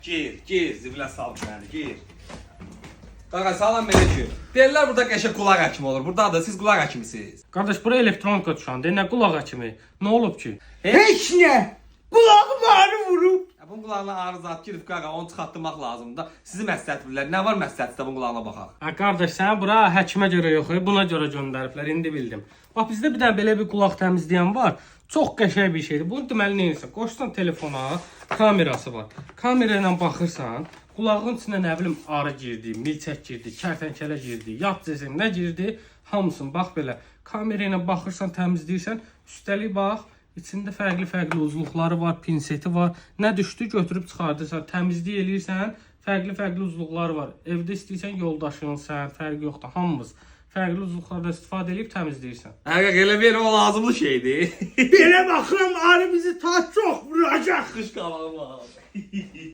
Gir, zibilə sal məni, gir. Qaqa, salam belə ki. Deyirlər burada qəşə qulaq həkimi olur. Burada da siz qulaq həkimisiniz. Qardaş, bura elektronika düşəndə, nə qulaq həkimi? Nə olub ki? Heç nə. Qulağım ağrı vurub. Bunun qulağına ağrı zat girib qaqa, onu çıxartdırmaq lazımdır. Sizi məsləhət bilirlər. Nə var məsləhətdə bunun qulağına baxaq. Qardaş, səni bura həkimə görə yox, buna görə göndəriblər, indi bildim. Bax, bizdə bir dənə belə bir qulaq təmizləyən var. Çox qəşəng bir şeydir. Bunu deməli neyirsən? Qoşsan telefona, kamerası var. Kamera ilə baxırsan, qulağın içinə nə bilim arı girdi, milçək girdi, kərtənkələ girdi, yad cəsim nə girdi, hamısını bax belə. Kamera ilə baxırsan, təmizləyirsən, üstəlik bax. İçində fərqli uzluqları var, pinseti var. Nə düşdü götürüb çıxardırsan, təmizlik eləyirsən, fərqli uzluqları var. Evdə istəyirsən yoldaşın, sən, fərqi yoxdur, hamımız fərqli uzluqlardan istifadə edib təmizləyirsən. Qaqa, elə bir o lazımlı şeydir. Belə baxıram arı bizi ta çox vuracaq. Qış qabağı var.